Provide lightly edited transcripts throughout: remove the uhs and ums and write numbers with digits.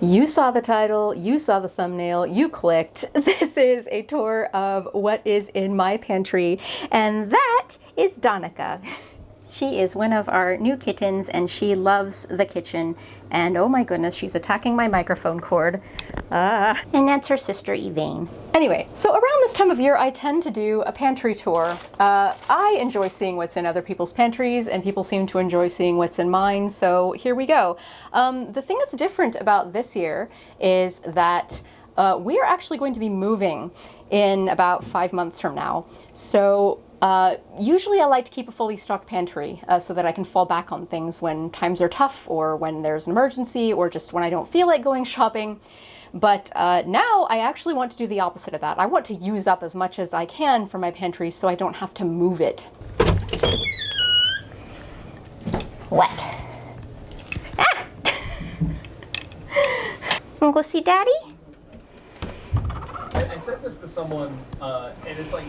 You saw the title, you saw the thumbnail, you clicked. This is a tour of what is in my pantry, and that is Donica. She is one of our new kittens, and she loves the kitchen. And oh my goodness, she's attacking my microphone cord. And that's her sister, Elaine. Anyway, so around this time of year, I tend to do a pantry tour. I enjoy seeing what's in other people's pantries, and people seem to enjoy seeing what's in mine, so here we go. The thing that's different about this year is that we are actually going to be moving in about 5 months from now. So usually I like to keep a fully stocked pantry so that I can fall back on things when times are tough, or when there's an emergency, or just when I don't feel like going shopping. But now I actually want to do the opposite of that. I want to use up as much as I can from my pantry so I don't have to move it. What? Ah! Wanna go see Daddy? I sent this to someone, and it's like...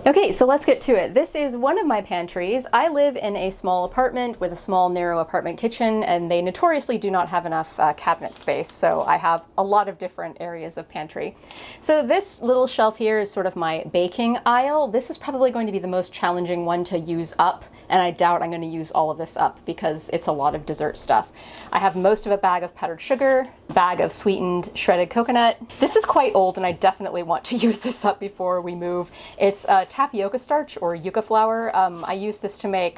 Okay, so let's get to it. This is one of my pantries. I live in a small apartment with a small, narrow apartment kitchen, and they notoriously do not have enough cabinet space, so I have a lot of different areas of pantry. So this little shelf here is sort of my baking aisle. This is probably going to be the most challenging one to use up, and I doubt I'm going to use all of this up because it's a lot of dessert stuff. I have most of a bag of powdered sugar, bag of sweetened shredded coconut. This is quite old, and I definitely want to use this up before we move. It's tapioca starch, or yuca flour. I use this to make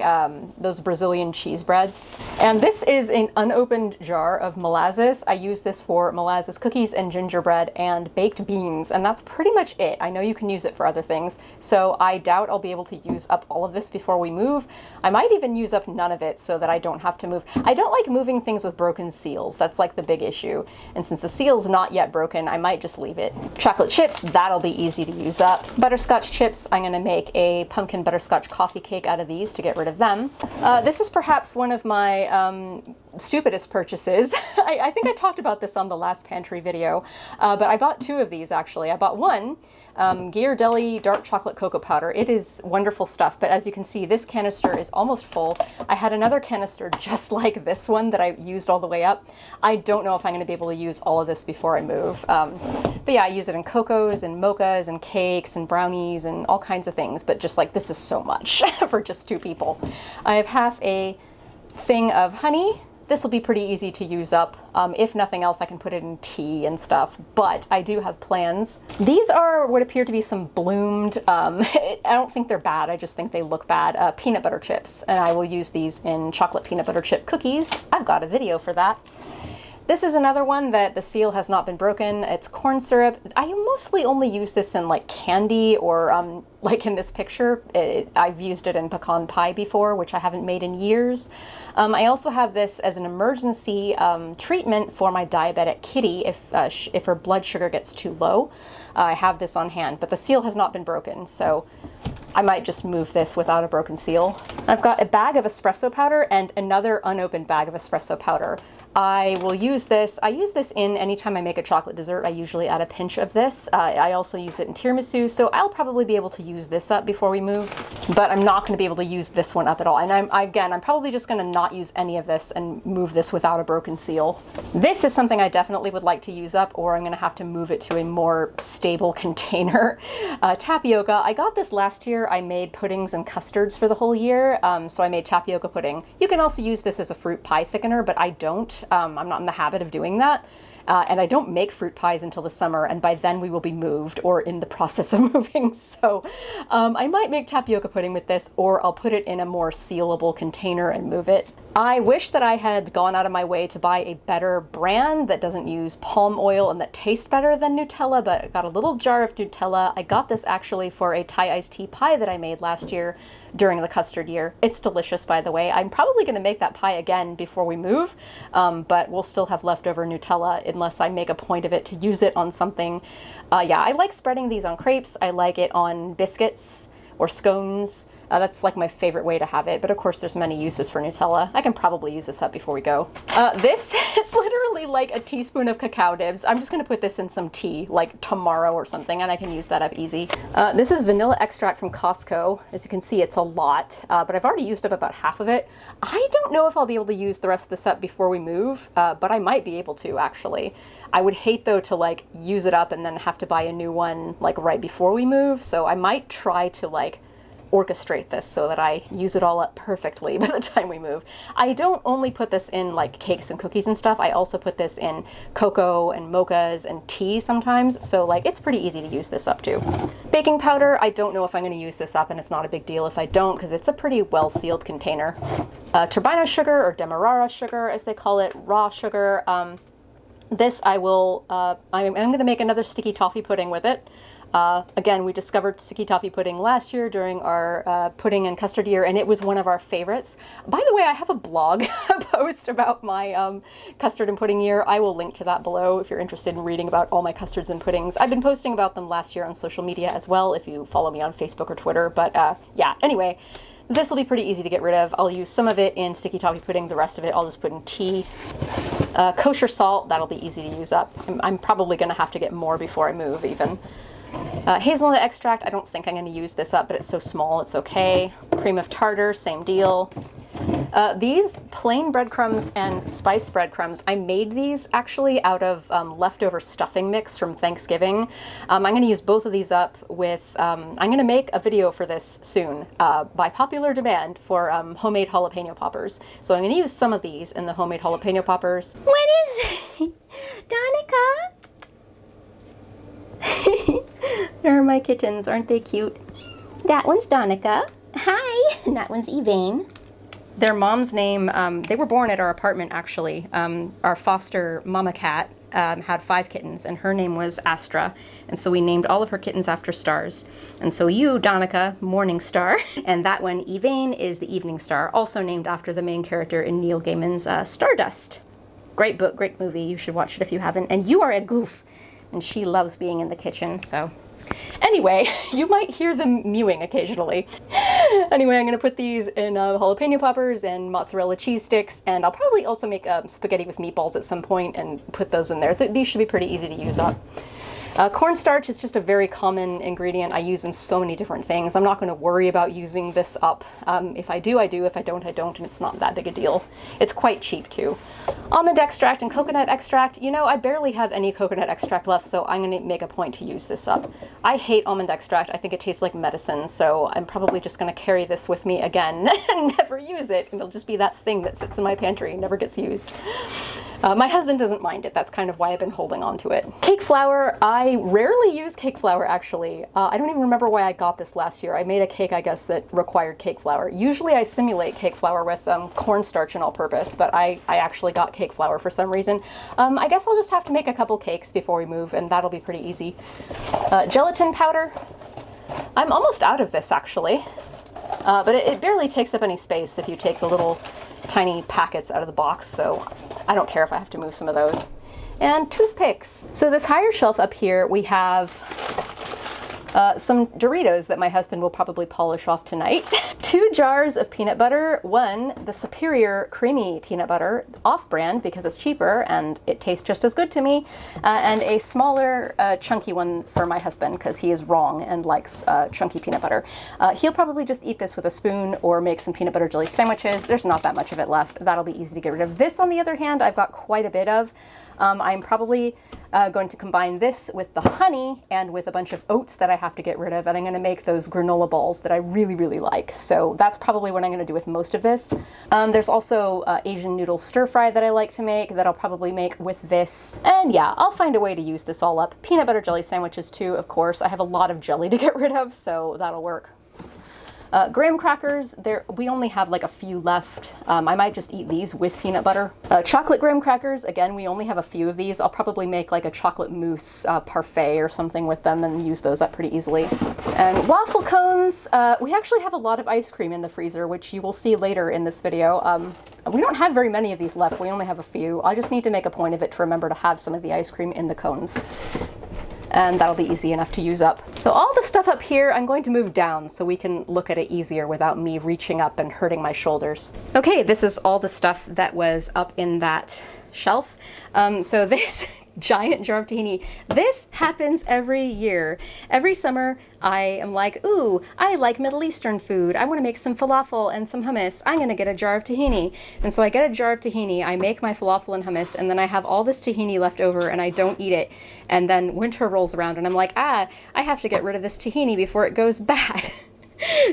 those Brazilian cheese breads. And this is an unopened jar of molasses. I use this for molasses cookies and gingerbread and baked beans, and that's pretty much it. I know you can use it for other things, so I doubt I'll be able to use up all of this before we move. I might even use up none of it so that I don't have to move. I don't like moving things with broken seals. That's like the big issue. And since the seal's not yet broken, I might just leave it. Chocolate chips, that'll be easy to use up. Butterscotch chips, I'm gonna make a pumpkin butterscotch coffee cake out of these to get rid of them. This is perhaps one of my stupidest purchases. I think I talked about this on the last pantry video, but I bought two of these actually. I bought one, Ghirardelli dark chocolate cocoa powder. It is wonderful stuff, but as you can see, this canister is almost full. I had another canister just like this one that I used all the way up. I don't know if I'm going to be able to use all of this before I move. But yeah, I use it in cocos and mochas and cakes and brownies and all kinds of things, but just like this is so much for just two people. I have half a thing of honey. This will be pretty easy to use up. If nothing else, I can put it in tea and stuff, but I do have plans. These are what appear to be some bloomed, I don't think they're bad, I just think they look bad, peanut butter chips, and I will use these in chocolate peanut butter chip cookies. I've got a video for that. This is another one that the seal has not been broken. It's corn syrup. I mostly only use this in like candy, or like in this picture, I've used it in pecan pie before, which I haven't made in years. I also have this as an emergency treatment for my diabetic kitty if her blood sugar gets too low. I have this on hand, but the seal has not been broken, so I might just move this without a broken seal. I've got a bag of espresso powder and another unopened bag of espresso powder. I will use this. I use this in anytime I make a chocolate dessert. I usually add a pinch of this. I also use it in tiramisu, so I'll probably be able to use this up before we move, but I'm not going to be able to use this one up at all. And I'm probably just going to not use any of this and move this without a broken seal. This is something I definitely would like to use up, or I'm going to have to move it to a more stable container. Tapioca. I got this last year. I made puddings and custards for the whole year, so I made tapioca pudding. You can also use this as a fruit pie thickener, but I don't. I'm not in the habit of doing that. And I don't make fruit pies until the summer, and by then we will be moved or in the process of moving. So I might make tapioca pudding with this, or I'll put it in a more sealable container and move it. I wish that I had gone out of my way to buy a better brand that doesn't use palm oil and that tastes better than Nutella, but I got a little jar of Nutella. I got this actually for a Thai iced tea pie that I made last year during the custard year. It's delicious, by the way. I'm probably going to make that pie again before we move, but we'll still have leftover Nutella unless I make a point of it to use it on something. Yeah, I like spreading these on crepes. I like it on biscuits or scones. That's like my favorite way to have it, but of course there's many uses for Nutella. I can probably use this up before we go. This is literally like a teaspoon of cacao nibs. I'm just gonna put this in some tea, like tomorrow or something, and I can use that up easy. This is vanilla extract from Costco. As you can see, it's a lot, but I've already used up about half of it. I don't know if I'll be able to use the rest of this up before we move, but I might be able to, actually. I would hate though to like use it up and then have to buy a new one like right before we move, so I might try to like orchestrate this so that I use it all up perfectly by the time we move. I don't only put this in like cakes and cookies and stuff, I also put this in cocoa and mochas and tea sometimes, so like it's pretty easy to use this up too. Baking powder, I don't know if I'm going to use this up, and it's not a big deal if I don't because it's a pretty well sealed container. Turbino sugar, or demerara sugar as they call it, raw sugar. This I will, I'm going to make another sticky toffee pudding with it. Again, we discovered sticky toffee pudding last year during our pudding and custard year, and it was one of our favorites. By the way, I have a blog post about my custard and pudding year. I will link to that below if you're interested in reading about all my custards and puddings. I've been posting about them last year on social media as well, if you follow me on Facebook or Twitter, but yeah, anyway. This will be pretty easy to get rid of. I'll use some of it in sticky toffee pudding, the rest of it I'll just put in tea. Kosher salt, that'll be easy to use up. I'm probably going to have to get more before I move even. Hazelnut extract, I don't think I'm going to use this up, but it's so small, it's okay. Cream of tartar, same deal. These plain breadcrumbs and spiced breadcrumbs, I made these actually out of leftover stuffing mix from Thanksgiving. I'm going to use both of these up with, I'm going to make a video for this soon by popular demand for homemade jalapeno poppers. So I'm going to use some of these in the homemade jalapeno poppers. What is it? Donica? There are my kittens, aren't they cute? That one's Donica. Hi. That one's Evane. Their mom's name, they were born at our apartment actually. Our foster mama cat had 5 kittens and her name was Astra. And so we named all of her kittens after stars. And so you, Donica, Morning Star. And that one, Evane, is the Evening Star, also named after the main character in Neil Gaiman's Stardust. Great book, great movie. You should watch it if you haven't. And you are a goof. And she loves being in the kitchen, so. Anyway, you might hear them mewing occasionally. Anyway, I'm going to put these in jalapeno poppers and mozzarella cheese sticks, and I'll probably also make spaghetti with meatballs at some point and put those in there. These should be pretty easy to use up. Cornstarch is just a very common ingredient I use in so many different things. I'm not going to worry about using this up. If I do, I do. If I don't, I don't, and it's not that big a deal. It's quite cheap too. Almond extract and coconut extract. You know, I barely have any coconut extract left, so I'm going to make a point to use this up. I hate almond extract. I think it tastes like medicine, so I'm probably just going to carry this with me again and never use it. And it'll just be that thing that sits in my pantry and never gets used. My husband doesn't mind it. That's kind of why I've been holding on to it. Cake flour. I rarely use cake flour, actually. I don't even remember why I got this last year. I made a cake, I guess, that required cake flour. Usually I simulate cake flour with cornstarch and all-purpose, but I actually got cake flour for some reason. I guess I'll just have to make a couple cakes before we move, and that'll be pretty easy. Gelatin powder. I'm almost out of this, actually. But it barely takes up any space if you take the little tiny packets out of the box, so I don't care if I have to move some of those. And toothpicks. So this higher shelf up here, we have some Doritos that my husband will probably polish off tonight. 2 jars of peanut butter. One, the superior creamy peanut butter, off-brand because it's cheaper and it tastes just as good to me. And a smaller, chunky one for my husband because he is wrong and likes chunky peanut butter. He'll probably just eat this with a spoon or make some peanut butter jelly sandwiches. There's not that much of it left. That'll be easy to get rid of. This, on the other hand, I've got quite a bit of. I'm probably going to combine this with the honey and with a bunch of oats that I have to get rid of, and I'm going to make those granola balls that I really, really like. So that's probably what I'm going to do with most of this. There's also Asian noodle stir fry that I like to make that I'll probably make with this. And yeah, I'll find a way to use this all up. Peanut butter jelly sandwiches too, of course. I have a lot of jelly to get rid of, so that'll work. Graham crackers, we only have like a few left. I might just eat these with peanut butter. Chocolate graham crackers, again, we only have a few of these. I'll probably make like a chocolate mousse parfait or something with them and use those up pretty easily. And waffle cones, we actually have a lot of ice cream in the freezer, which you will see later in this video. We don't have very many of these left. We only have a few. I just need to make a point of it to remember to have some of the ice cream in the cones. and that'll be easy enough to use up. So all the stuff up here, I'm going to move down so we can look at it easier without me reaching up and hurting my shoulders. Okay, this is all the stuff that was up in that shelf. So this giant jar of tahini, this happens every year. Every summer, I am like, ooh, I like Middle Eastern food. I want to make some falafel and some hummus. I'm going to get a jar of tahini. And so I get a jar of tahini, I make my falafel and hummus, and then I have all this tahini left over and I don't eat it. And then winter rolls around and I'm like, I have to get rid of this tahini before it goes bad.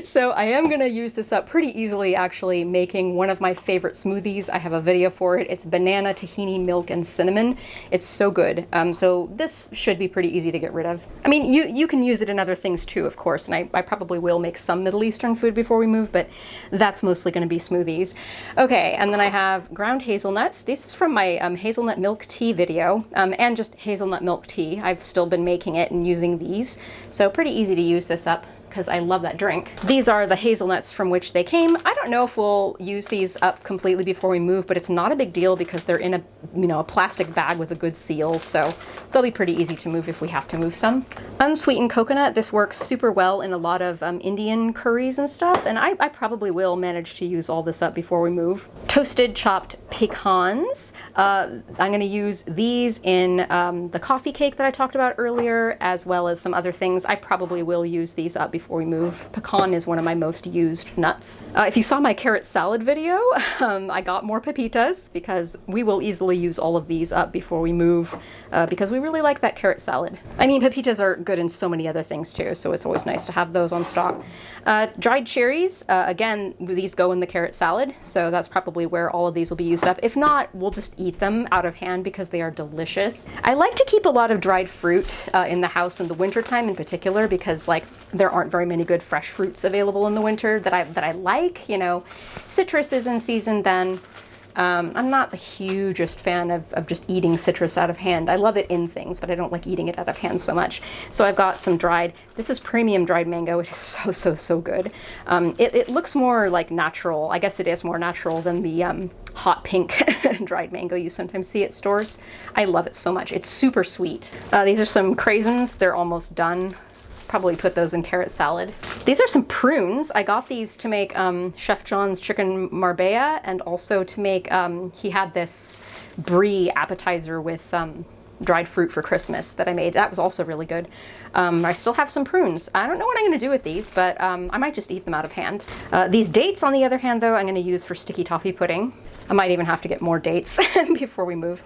So I am going to use this up pretty easily, actually, making one of my favorite smoothies. I have a video for it. It's banana, tahini, milk, and cinnamon. It's so good. So this should be pretty easy to get rid of. I mean, you can use it in other things too, of course, and I probably will make some Middle Eastern food before we move, but that's mostly going to be smoothies. Okay, and then I have ground hazelnuts. This is from my hazelnut milk tea video, and just hazelnut milk tea. I've still been making it and using these, so pretty easy to use this up, because I love that drink. These are the hazelnuts from which they came. I don't know if we'll use these up completely before we move, but it's not a big deal because they're in a plastic bag with a good seal, so they'll be pretty easy to move if we have to move some. Unsweetened coconut, this works super well in a lot of Indian curries and stuff, and I probably will manage to use all this up before we move. Toasted chopped pecans. I'm gonna use these in the coffee cake that I talked about earlier, as well as some other things. I probably will use these up before we move. Pecan is one of my most used nuts. If you saw my carrot salad video, I got more pepitas because we will easily use all of these up before we move because we really like that carrot salad. I mean, pepitas are good in so many other things too, so it's always nice to have those on stock. Dried cherries, again, these go in the carrot salad, so that's probably where all of these will be used up. If not, we'll just eat them out of hand because they are delicious. I like to keep a lot of dried fruit in the house in the wintertime in particular because like there aren't very many good fresh fruits available in the winter that I like. You know, citrus is in season then. I'm not the hugest fan of just eating citrus out of hand. I love it in things, but I don't like eating it out of hand so much. So I've got some dried, this is premium dried mango. It is so good. It looks more like natural. I guess it is more natural than the hot pink dried mango you sometimes see at stores. I love it so much. It's super sweet. These are some craisins. They're almost done. Probably put those in carrot salad. These are some prunes. I got these to make Chef John's chicken marbella, and also to make, he had this brie appetizer with dried fruit for Christmas that I made. That was also really good. I still have some prunes. I don't know what I'm gonna do with these, but I might just eat them out of hand. These dates, on the other hand, though, I'm gonna use for sticky toffee pudding. I might even have to get more dates before we move.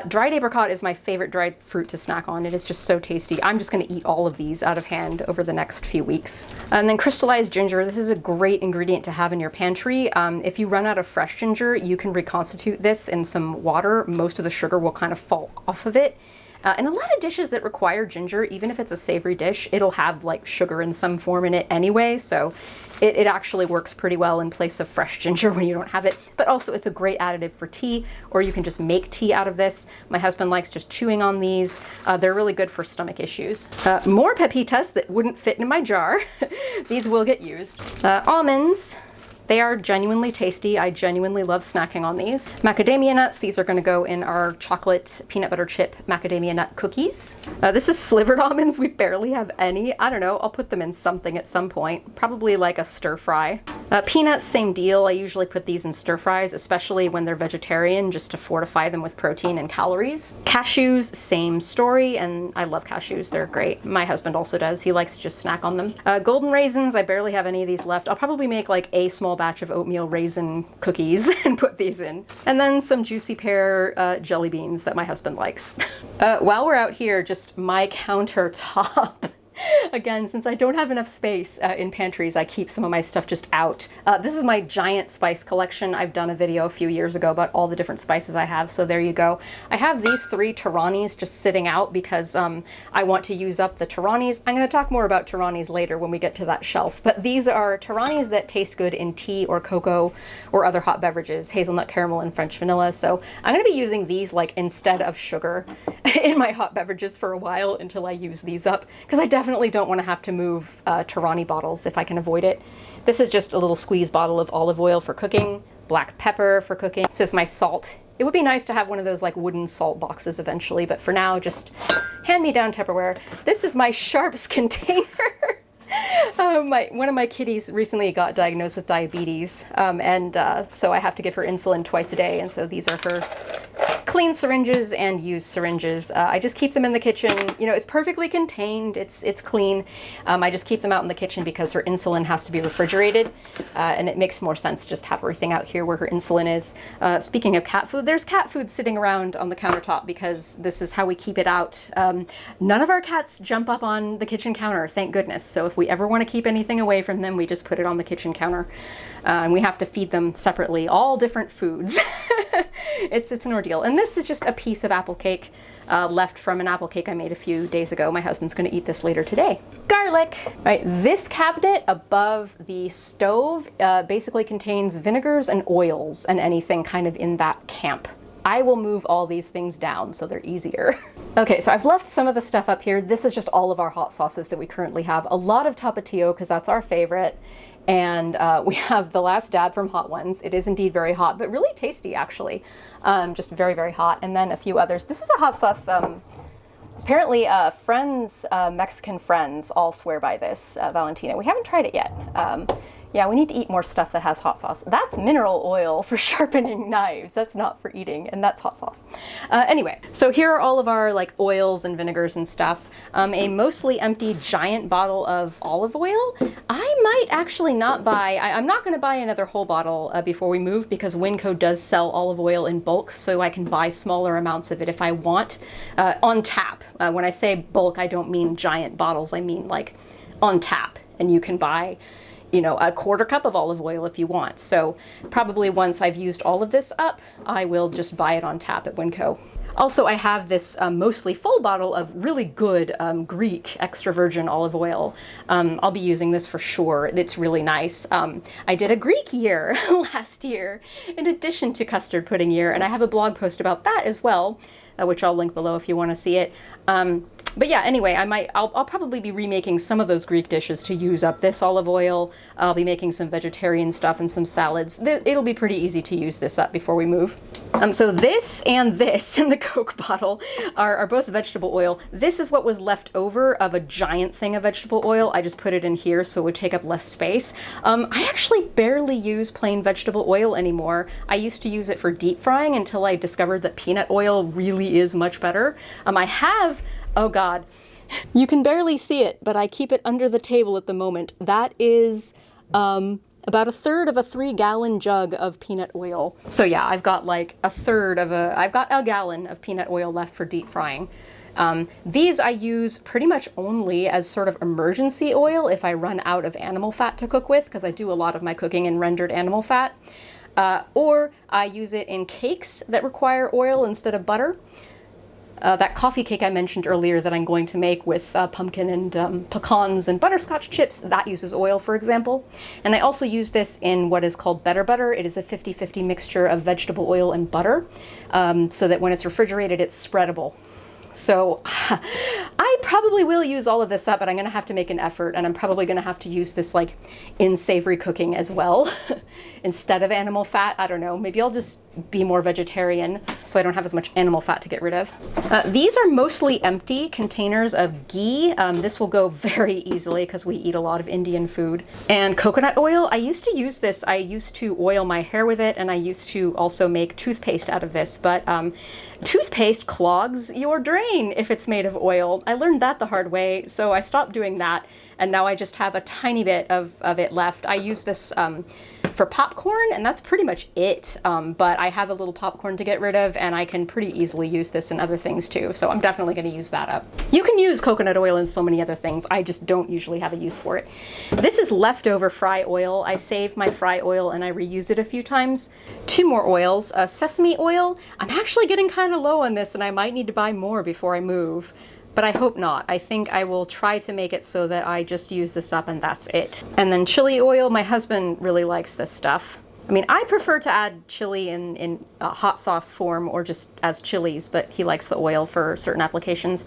Dried apricot is my favorite dried fruit to snack on. It is just so tasty. I'm just going to eat all of these out of hand over the next few weeks. And then crystallized ginger. This is a great ingredient to have in your pantry. If you run out of fresh ginger, you can reconstitute this in some water. Most of the sugar will kind of fall off of it. And a lot of dishes that require ginger, even if it's a savory dish, it'll have like sugar in some form in it anyway, so it actually works pretty well in place of fresh ginger when you don't have it. But also it's a great additive for tea, or you can just make tea out of this. My husband likes just chewing on these. They're really good for stomach issues. More pepitas that wouldn't fit in my jar. These will get used. Almonds. They are genuinely tasty. I genuinely love snacking on these. Macadamia nuts. These are going to go in our chocolate peanut butter chip macadamia nut cookies. This is slivered almonds. We barely have any. I don't know. I'll put them in something at some point. Probably like a stir fry. Peanuts, same deal. I usually put these in stir fries, especially when they're vegetarian, just to fortify them with protein and calories. Cashews, same story. And I love cashews. They're great. My husband also does. He likes to just snack on them. Golden raisins. I barely have any of these left. I'll probably make like a small batch of oatmeal raisin cookies and put these in. And then some juicy pear jelly beans that my husband likes. While we're out here, just my countertop. Again, since I don't have enough space in pantries, I keep some of my stuff just out. This is my giant spice collection. I've done a video a few years ago about all the different spices I have, so there you go. I have these 3 Tiranis just sitting out because I want to use up the Tiranis. I'm going to talk more about Tiranis later when we get to that shelf, but these are Tiranis that taste good in tea or cocoa or other hot beverages, hazelnut caramel and French vanilla, so I'm going to be using these like instead of sugar in my hot beverages for a while until I use these up, because I definitely don't want to have to move Tirani bottles if I can avoid it. This is just a little squeeze bottle of olive oil for cooking. black pepper for cooking. This is my salt. It would be nice to have one of those like wooden salt boxes eventually, but for now, just hand-me-down Tupperware. This is my sharps container. One of my kitties recently got diagnosed with diabetes, so I have to give her insulin twice a day, and so these are her clean syringes and used syringes. I just keep them in the kitchen. You know, it's perfectly contained, it's clean. I just keep them out in the kitchen because her insulin has to be refrigerated, and it makes more sense just have everything out here where her insulin is. Speaking of cat food, there's cat food sitting around on the countertop because this is how we keep it out. None of our cats jump up on the kitchen counter, thank goodness. So if we ever want to keep anything away from them, we just put it on the kitchen counter. And we have to feed them separately, all different foods. It's an ordeal. And this is just a piece of apple cake left from an apple cake I made a few days ago. My husband's going to eat this later today. Garlic. Right, this cabinet above the stove basically contains vinegars and oils and anything kind of in that camp. I will move all these things down so they're easier. Okay, so I've left some of the stuff up here. This is just all of our hot sauces that we currently have. A lot of Tapatio because that's our favorite. And we have the Last Dab from Hot Ones. It is indeed very hot, but really tasty actually. Just very, very hot. And then a few others. This is a hot sauce. Apparently friends, Mexican friends all swear by this, Valentina. We haven't tried it yet. Yeah, we need to eat more stuff that has hot sauce. That's mineral oil for sharpening knives. That's not for eating, and that's hot sauce. Anyway, so here are all of our like oils and vinegars and stuff. A mostly empty giant bottle of olive oil. I might actually not buy, I'm not gonna buy another whole bottle before we move because Winco does sell olive oil in bulk, so I can buy smaller amounts of it if I want, on tap. When I say bulk, I don't mean giant bottles, I mean like on tap, and you can buy, you know, a quarter cup of olive oil if you want. So probably once I've used all of this up, I will just buy it on tap at Winco. Also, I have this mostly full bottle of really good Greek extra virgin olive oil. I'll be using this for sure. It's really nice. I did a Greek year last year in addition to custard pudding year, and I have a blog post about that as well, which I'll link below if you want to see it. But yeah, anyway, I'll probably be remaking some of those Greek dishes to use up this olive oil. I'll be making some vegetarian stuff and some salads. It'll be pretty easy to use this up before we move. So this and this in the Coke bottle are both vegetable oil. This is what was left over of a giant thing of vegetable oil. I just put it in here so it would take up less space. I actually barely use plain vegetable oil anymore. I used to use it for deep frying until I discovered that peanut oil really is much better. I have, oh God, you can barely see it, but I keep it under the table at the moment. That is about a third of a 3-gallon jug of peanut oil. So yeah, I've got like I've got a gallon of peanut oil left for deep frying. These I use pretty much only as sort of emergency oil if I run out of animal fat to cook with, because I do a lot of my cooking in rendered animal fat. Or I use it in cakes that require oil instead of butter. That coffee cake I mentioned earlier that I'm going to make with pumpkin and pecans and butterscotch chips, that uses oil, for example. And I also use this in what is called better butter. It is a 50-50 mixture of vegetable oil and butter, so that when it's refrigerated, it's spreadable. So I probably will use all of this up, but I'm going to have to make an effort, and I'm probably going to have to use this like in savory cooking as well instead of animal fat. I don't know, maybe I'll just be more vegetarian so I don't have as much animal fat to get rid of. These are mostly empty containers of ghee. This will go very easily because we eat a lot of Indian food. And coconut oil, I used to use this. I used to oil my hair with it, and I used to also make toothpaste out of this, but toothpaste clogs your drain if it's made of oil. I learned that the hard way, so I stopped doing that, and now I just have a tiny bit of it left. I use this for popcorn, and that's pretty much it. But I have a little popcorn to get rid of, and I can pretty easily use this in other things too, so I'm definitely going to use that up. You can use coconut oil in so many other things. I just don't usually have a use for it. This is leftover fry oil. I saved my fry oil and I reused it a few times. 2 more oils. Sesame oil. I'm actually getting kind of low on this, and I might need to buy more before I move. But I hope not. I think I will try to make it so that I just use this up and that's it. And then chili oil. My husband really likes this stuff. I mean, I prefer to add chili in hot sauce form or just as chilies, but he likes the oil for certain applications.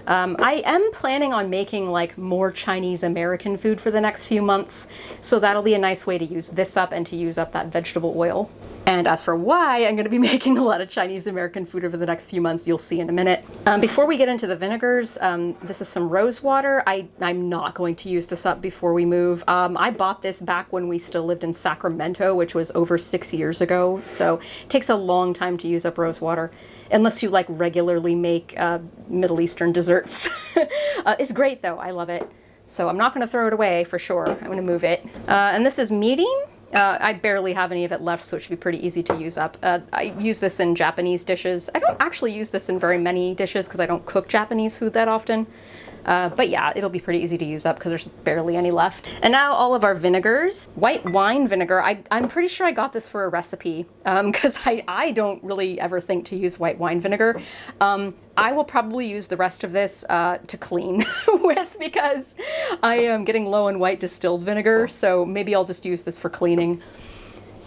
I am planning on making like more Chinese American food for the next few months, so that'll be a nice way to use this up and to use up that vegetable oil. And as for why I'm going to be making a lot of Chinese American food over the next few months, you'll see in a minute. Before we get into the vinegars, this is some rose water. I'm not going to use this up before we move. I bought this back when we still lived in Sacramento, which was over 6 years ago. So it takes a long time to use up rose water, unless you like regularly make Middle Eastern desserts. It's great though, I love it. So I'm not going to throw it away for sure. I'm going to move it. And this is meeting. I barely have any of it left, so it should be pretty easy to use up. I use this in Japanese dishes. I don't actually use this in very many dishes because I don't cook Japanese food that often. But yeah, it'll be pretty easy to use up because there's barely any left. And now all of our vinegars. White wine vinegar, I'm pretty sure I got this for a recipe because I don't really ever think to use white wine vinegar. I will probably use the rest of this to clean with because I am getting low on white distilled vinegar, so maybe I'll just use this for cleaning.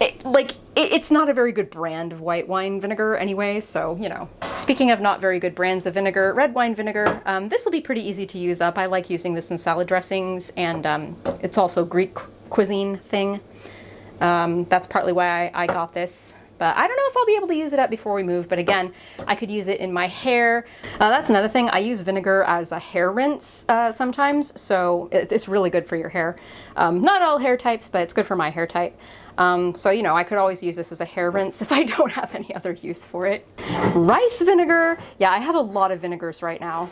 It's not a very good brand of white wine vinegar anyway, so, you know. Speaking of not very good brands of vinegar, red wine vinegar, this will be pretty easy to use up. I like using this in salad dressings, and it's also a Greek cuisine thing. That's partly why I got this. But I don't know if I'll be able to use it up before we move, but again, I could use it in my hair. That's another thing. I use vinegar as a hair rinse sometimes, so it's really good for your hair. Not all hair types, but it's good for my hair type. So, you know, I could always use this as a hair rinse if I don't have any other use for it. Rice vinegar. Yeah, I have a lot of vinegars right now.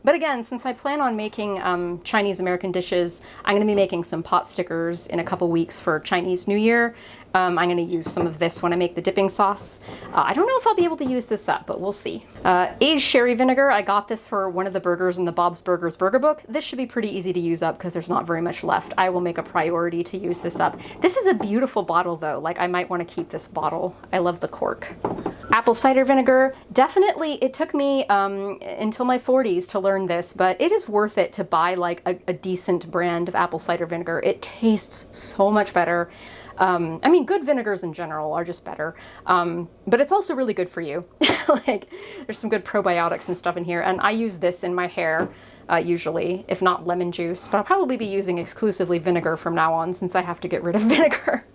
But again, since I plan on making Chinese American dishes, I'm going to be making some pot stickers in a couple weeks for Chinese New Year. I'm going to use some of this when I make the dipping sauce. I don't know if I'll be able to use this up, but we'll see. Aged sherry vinegar, I got this for one of the burgers in the Bob's Burgers burger book. This should be pretty easy to use up because there's not very much left. I will make a priority to use this up. This is a beautiful bottle though. Like I might want to keep this bottle. I love the cork. Apple cider vinegar, definitely, it took me until my 40s to learn this, but it is worth it to buy like a decent brand of apple cider vinegar. It tastes so much better. I mean, good vinegars in general are just better, but it's also really good for you. Like, there's some good probiotics and stuff in here, and I use this in my hair usually, if not lemon juice, but I'll probably be using exclusively vinegar from now on since I have to get rid of vinegar.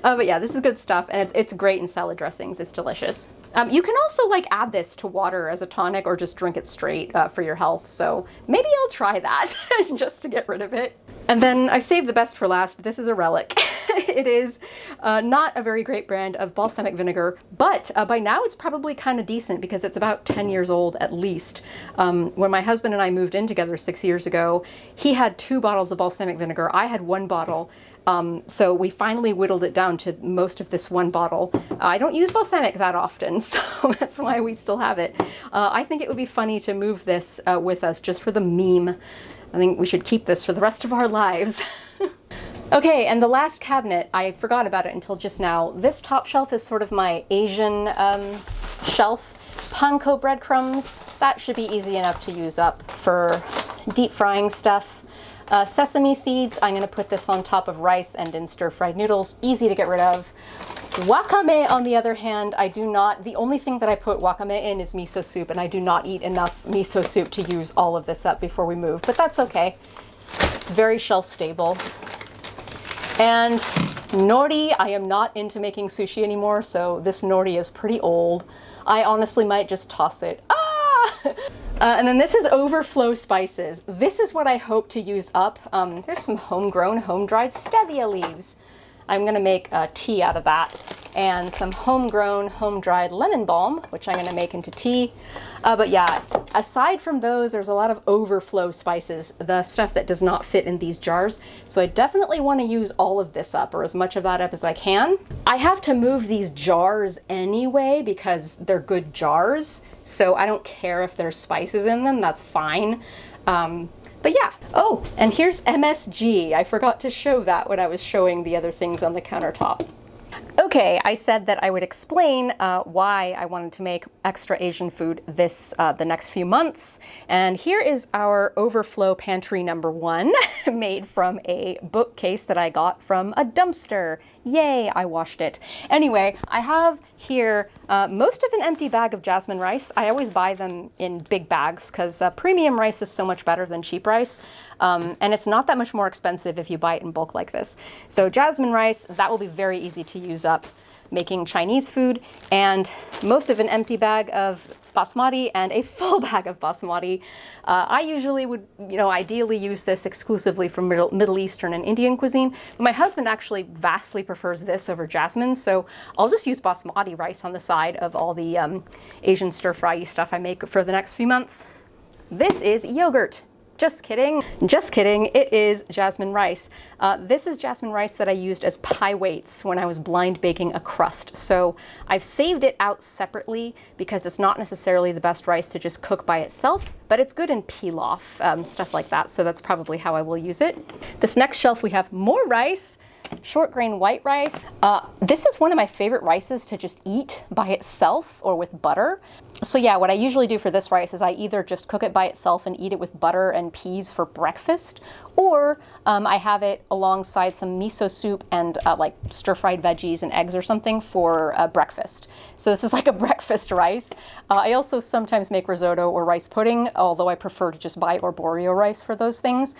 But yeah, this is good stuff, and it's great in salad dressings. It's delicious. You can also like add this to water as a tonic or just drink it straight for your health, so maybe I'll try that just to get rid of it. And then I saved the best for last. This is a relic. It is not a very great brand of balsamic vinegar, but by now it's probably kind of decent because it's about 10 years old at least. When my husband and I moved in together 6 years ago, he had 2 bottles of balsamic vinegar. I had 1 bottle. So we finally whittled it down to most of this 1 bottle. I don't use balsamic that often, so that's why we still have it. I think it would be funny to move this with us just for the meme. I think we should keep this for the rest of our lives. Okay, and the last cabinet, I forgot about it until just now. This top shelf is sort of my Asian shelf. Panko breadcrumbs, that should be easy enough to use up for deep frying stuff. Sesame seeds, I'm going to put this on top of rice and in stir-fried noodles. Easy to get rid of. Wakame, on the other hand, the only thing that I put wakame in is miso soup, and I do not eat enough miso soup to use all of this up before we move, but that's okay. It's very shelf stable. And nori, I am not into making sushi anymore, so this nori is pretty old. I honestly might just toss it. And then this is overflow spices. This is what I hope to use up. There's some homegrown, home-dried stevia leaves. I'm gonna make a tea out of that, and some homegrown, home-dried lemon balm, which I'm gonna make into tea. But yeah, aside from those, there's a lot of overflow spices, the stuff that does not fit in these jars. So I definitely wanna use all of this up, or as much of that up as I can. I have to move these jars anyway because they're good jars, so I don't care if there's spices in them, that's fine. But yeah. Oh, and here's MSG. I forgot to show that when I was showing the other things on the countertop. Okay, I said that I would explain why I wanted to make extra Asian food the next few months. And here is our overflow pantry number 1, made from a bookcase that I got from a dumpster. Yay, I washed it. Anyway, I have here most of an empty bag of jasmine rice. I always buy them in big bags because premium rice is so much better than cheap rice. And it's not that much more expensive if you buy it in bulk like this. So jasmine rice, that will be very easy to use up making Chinese food, and most of an empty bag of basmati and a full bag of basmati. I usually would, ideally use this exclusively for Middle Eastern and Indian cuisine, but my husband actually vastly prefers this over jasmine, so I'll just use basmati rice on the side of all the Asian stir-fry stuff I make for the next few months. This is yogurt. Just kidding. Just kidding. It is jasmine rice. This is jasmine rice that I used as pie weights when I was blind baking a crust. So I've saved it out separately because it's not necessarily the best rice to just cook by itself, but it's good in pilaf, stuff like that. So that's probably how I will use it. This next shelf we have more rice. Short grain white rice. This is one of my favorite rices to just eat by itself or with butter. So yeah, what I usually do for this rice is I either just cook it by itself and eat it with butter and peas for breakfast, or I have it alongside some miso soup and like stir-fried veggies and eggs or something for breakfast. So this is like a breakfast rice. I also sometimes make risotto or rice pudding, although I prefer to just buy arborio rice for those things.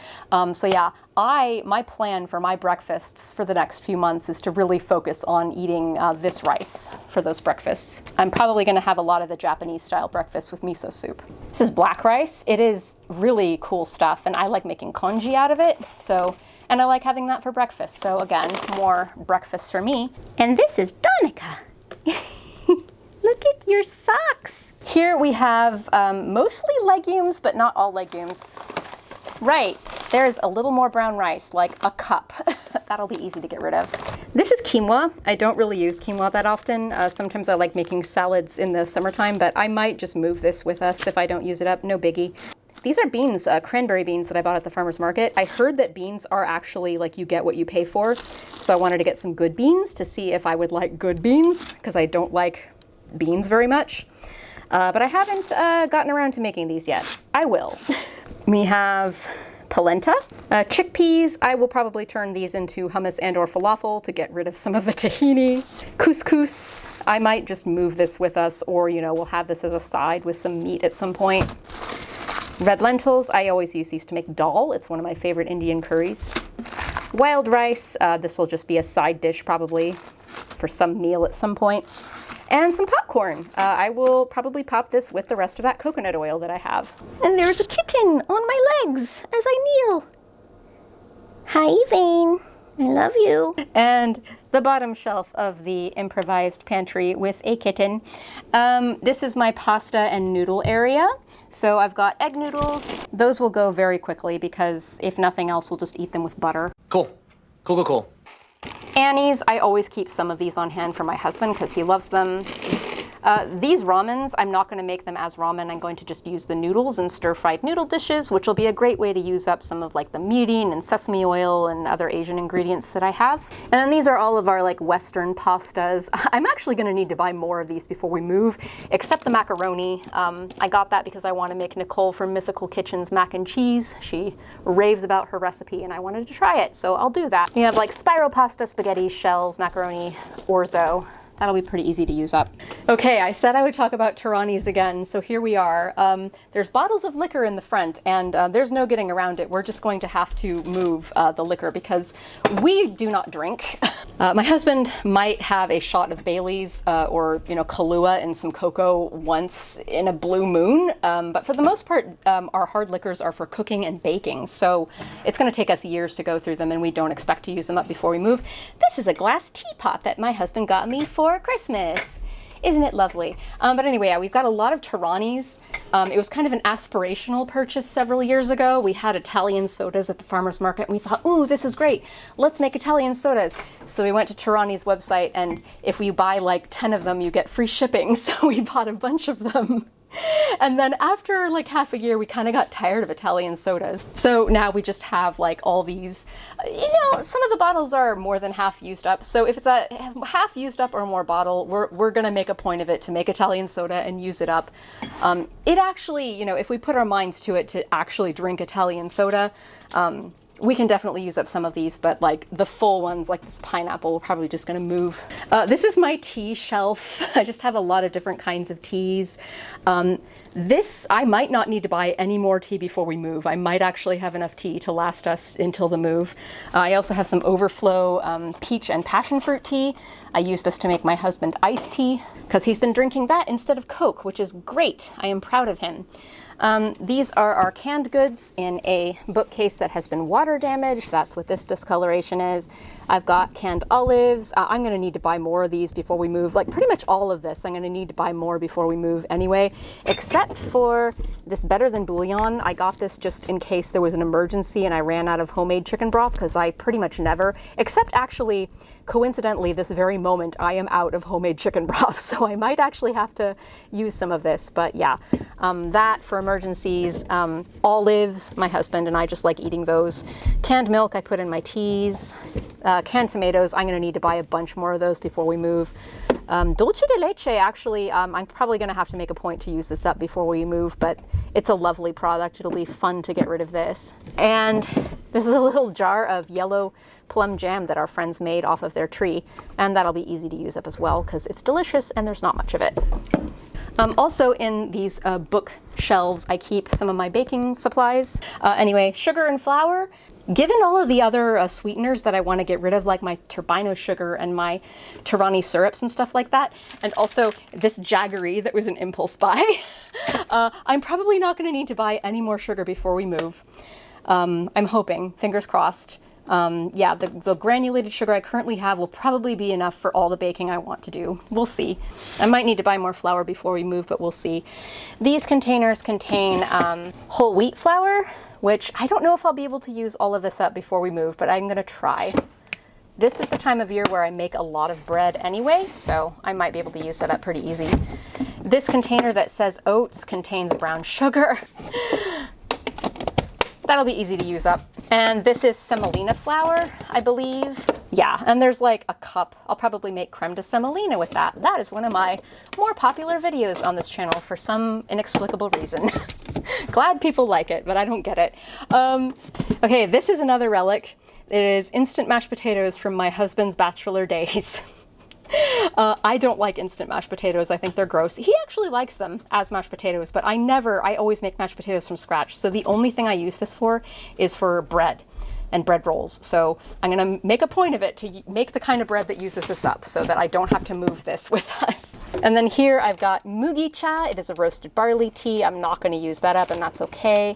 So yeah, my plan for my breakfasts for the next few months is to really focus on eating this rice for those breakfasts. I'm probably going to have a lot of the Japanese style breakfast with miso soup. This is black rice. It is really cool stuff, and I like making congee out of it. And I like having that for breakfast. So again, more breakfast for me. And this is Donica. Look at your socks. Here we have mostly legumes, but not all legumes. Right, there's a little more brown rice, like a cup. That'll be easy to get rid of. This is quinoa. I don't really use quinoa that often. Sometimes I like making salads in the summertime, but I might just move this with us if I don't use it up, no biggie. These are beans, cranberry beans that I bought at the farmer's market. I heard that beans are actually like you get what you pay for. So I wanted to get some good beans to see if I would like good beans, because I don't like beans very much. But I haven't gotten around to making these yet. I will. We have polenta, chickpeas. I will probably turn these into hummus and or falafel to get rid of some of the tahini. Couscous. I might just move this with us, or we'll have this as a side with some meat at some point. Red lentils. I always use these to make dal. It's one of my favorite Indian curries. Wild rice. This will just be a side dish probably for some meal at some point. And some popcorn. I will probably pop this with the rest of that coconut oil that I have. And there's a kitten on my legs as I kneel. Hi, Vane. I love you. And the bottom shelf of the improvised pantry with a kitten. This is my pasta and noodle area. So I've got egg noodles. Those will go very quickly because if nothing else, we'll just eat them with butter. Cool. Cool. Annie's, I always keep some of these on hand for my husband because he loves them. These ramens, I'm not going to make them as ramen. I'm going to just use the noodles and stir-fried noodle dishes, which will be a great way to use up some of like the mirin and sesame oil and other Asian ingredients that I have. And then these are all of our like Western pastas. I'm actually going to need to buy more of these before we move, except the macaroni. I got that because I want to make Nicole from Mythical Kitchen's mac and cheese. She raves about her recipe and I wanted to try it, so I'll do that. We have like spiral pasta, spaghetti, shells, macaroni, orzo. That'll be pretty easy to use up. Okay, I said I would talk about Tirani's again, so here we are. There's bottles of liquor in the front, and there's no getting around it. We're just going to have to move the liquor because we do not drink. My husband might have a shot of Bailey's or Kahlua and some cocoa once in a blue moon, but for the most part, our hard liquors are for cooking and baking, so it's going to take us years to go through them, and we don't expect to use them up before we move. This is a glass teapot that my husband got me for Christmas. Isn't it lovely? But anyway, yeah, we've got a lot of Tirani's. It was kind of an aspirational purchase several years ago. We had Italian sodas at the farmer's market, and we thought, ooh, this is great. Let's make Italian sodas. So we went to Tirani's website, and if we buy like 10 of them, you get free shipping. So we bought a bunch of them. And then after like half a year, we kind of got tired of Italian sodas. So now we just have like all these, some of the bottles are more than half used up. So if it's a half used up or more bottle, we're going to make a point of it to make Italian soda and use it up. It actually, if we put our minds to it to actually drink Italian soda, we can definitely use up some of these, but like the full ones, like this pineapple, we're probably just gonna move. This is my tea shelf. I just have a lot of different kinds of teas. This, I might not need to buy any more tea before we move. I might actually have enough tea to last us until the move. I also have some overflow peach and passion fruit tea. I use this to make my husband iced tea because he's been drinking that instead of Coke, which is great. I am proud of him. These are our canned goods in a bookcase that has been water damaged. That's what this discoloration is. I've got canned olives. I'm going to need to buy more of these before we move. Like pretty much all of this, I'm going to need to buy more before we move anyway, except for this Better Than Bouillon. I got this just in case there was an emergency and I ran out of homemade chicken broth, because I pretty much never, except actually, coincidentally, this very moment, I am out of homemade chicken broth, so I might actually have to use some of this. But yeah, that for emergencies. Olives, my husband and I just like eating those. Canned milk I put in my teas. Canned tomatoes, I'm going to need to buy a bunch more of those before we move. Dulce de leche, actually, I'm probably going to have to make a point to use this up before we move, but it's a lovely product. It'll be fun to get rid of this. And this is a little jar of yellow plum jam that our friends made off of their tree, and that'll be easy to use up as well because it's delicious and there's not much of it. Also in these bookshelves, I keep some of my baking supplies. Anyway, sugar and flour. Given all of the other sweeteners that I want to get rid of, like my turbino sugar and my Tirani syrups and stuff like that, and also this jaggery that was an impulse buy, I'm probably not going to need to buy any more sugar before we move. I'm hoping, fingers crossed. Yeah, the granulated sugar I currently have will probably be enough for all the baking I want to do. We'll see. I might need to buy more flour before we move, but we'll see. These containers contain whole wheat flour, which I don't know if I'll be able to use all of this up before we move, but I'm going to try. This is the time of year where I make a lot of bread anyway, so I might be able to use that up pretty easy. This container that says oats contains brown sugar. That'll be easy to use up. And this is semolina flour, I believe. Yeah, and there's like a cup. I'll probably make creme de semolina with that. That is one of my more popular videos on this channel for some inexplicable reason. Glad people like it, but I don't get it. Okay, this is another relic. It is instant mashed potatoes from my husband's bachelor days. I don't like instant mashed potatoes. I think they're gross. He actually likes them as mashed potatoes, but I always make mashed potatoes from scratch. So the only thing I use this for is for bread and bread rolls. So I'm going to make a point of it to make the kind of bread that uses this up so that I don't have to move this with us. And then here I've got mugi cha. It is a roasted barley tea. I'm not going to use that up, and that's okay.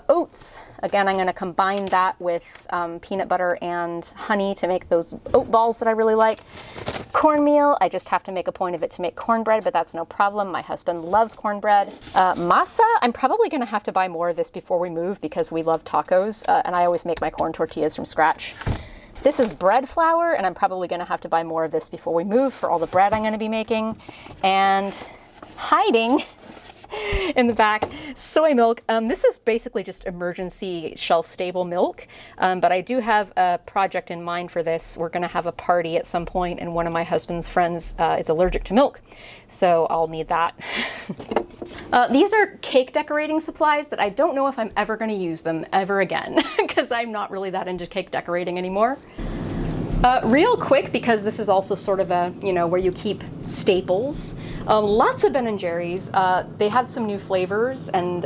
Oats. Again, I'm going to combine that with peanut butter and honey to make those oat balls that I really like. Cornmeal, I just have to make a point of it to make cornbread, but that's no problem. My husband loves cornbread. Masa, I'm probably going to have to buy more of this before we move because we love tacos, and I always make my corn tortillas from scratch. This is bread flour, and I'm probably going to have to buy more of this before we move for all the bread I'm going to be making. And hiding in the back, soy milk. This is basically just emergency shelf-stable milk, but I do have a project in mind for this. We're going to have a party at some point, and one of my husband's friends is allergic to milk, so I'll need that. These are cake decorating supplies that I don't know if I'm ever going to use them ever again, because I'm not really that into cake decorating anymore. Real quick, because this is also sort of a, where you keep staples. Lots of Ben & Jerry's. They had some new flavors, and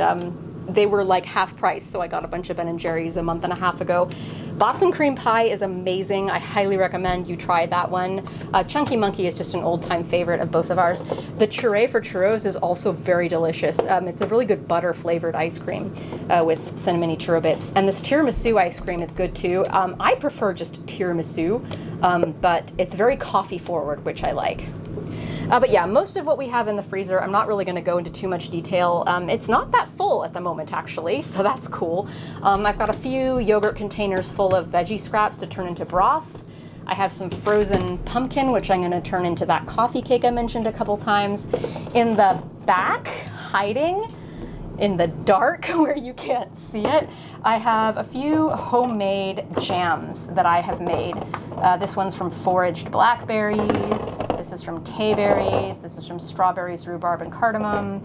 they were like half price, so I got a bunch of Ben & Jerry's a month and a half ago. Boston cream pie is amazing. I highly recommend you try that one. Chunky Monkey is just an old-time favorite of both of ours. The Churray for churros is also very delicious. It's a really good butter-flavored ice cream with cinnamony churro bits. And this tiramisu ice cream is good too. I prefer just tiramisu, but it's very coffee-forward, which I like. But yeah, most of what we have in the freezer, I'm not really going to go into too much detail. It's not that full at the moment, actually, so that's cool. I've got a few yogurt containers full of veggie scraps to turn into broth. I have some frozen pumpkin, which I'm going to turn into that coffee cake I mentioned a couple times. In the back, hiding, in the dark where you can't see it, I have a few homemade jams that I have made. This one's from foraged blackberries, this is from tayberries, this is from strawberries, rhubarb, and cardamom.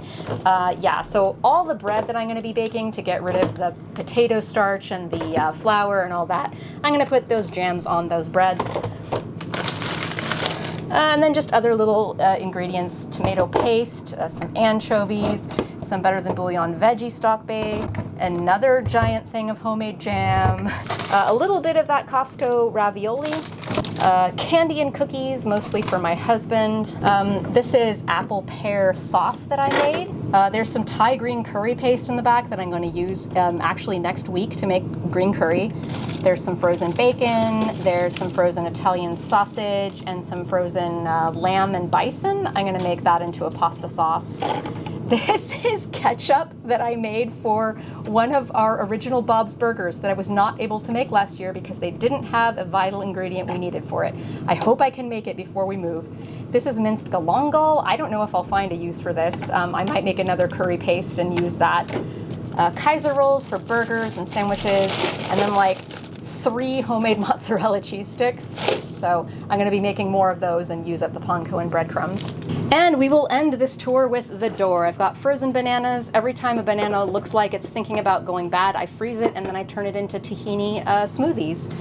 Yeah, so all the bread that I'm going to be baking to get rid of the potato starch and the flour and all that, I'm going to put those jams on those breads. And then just other little ingredients, tomato paste, some anchovies, some Better Than Bouillon veggie stock base, another giant thing of homemade jam, a little bit of that Costco ravioli, candy and cookies, mostly for my husband. This is apple pear sauce that I made. There's some Thai green curry paste in the back that I'm going to use actually next week to make green curry. There's some frozen bacon, there's some frozen Italian sausage, and some frozen lamb and bison. I'm going to make that into a pasta sauce. This is ketchup that I made for one of our original Bob's Burgers that I was not able to make last year because they didn't have a vital ingredient we needed for it. I hope I can make it before we move. This is minced galangal. I don't know if I'll find a use for this. I might make another curry paste and use that. Kaiser rolls for burgers and sandwiches, and then like 3 homemade mozzarella cheese sticks. So I'm going to be making more of those and use up the panko and breadcrumbs. And we will end this tour with the door. I've got frozen bananas. Every time a banana looks like it's thinking about going bad, I freeze it and then I turn it into tahini smoothies.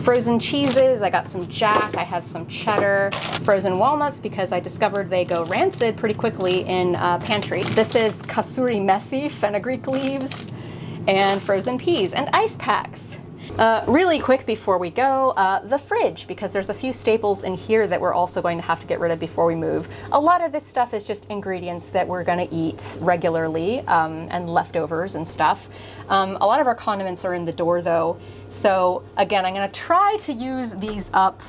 Frozen cheeses, I got some Jack, I have some cheddar. Frozen walnuts because I discovered they go rancid pretty quickly in pantry. This is kasuri methi, fenugreek leaves, and frozen peas and ice packs. Really quick before we go, the fridge, because there's a few staples in here that we're also going to have to get rid of before we move. A lot of this stuff is just ingredients that we're going to eat regularly and leftovers and stuff. A lot of our condiments are in the door though, so again, I'm going to try to use these up.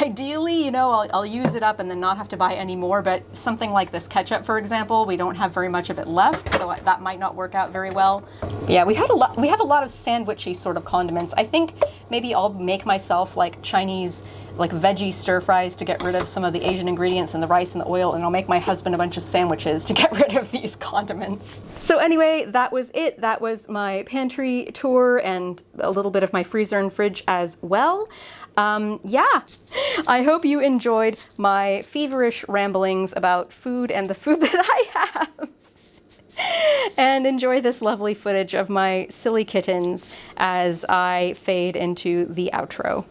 Ideally, you know, I'll use it up and then not have to buy any more, but something like this ketchup, for example, we don't have very much of it left, so that might not work out very well. Yeah, we have a lot of sandwichy sort of condiments. I think maybe I'll make myself like Chinese, like veggie stir fries to get rid of some of the Asian ingredients and the rice and the oil, and I'll make my husband a bunch of sandwiches to get rid of these condiments. So anyway, that was it. That was my pantry tour and a little bit of my freezer and fridge as well. Yeah, I hope you enjoyed my feverish ramblings about food and the food that I have. And enjoy this lovely footage of my silly kittens as I fade into the outro.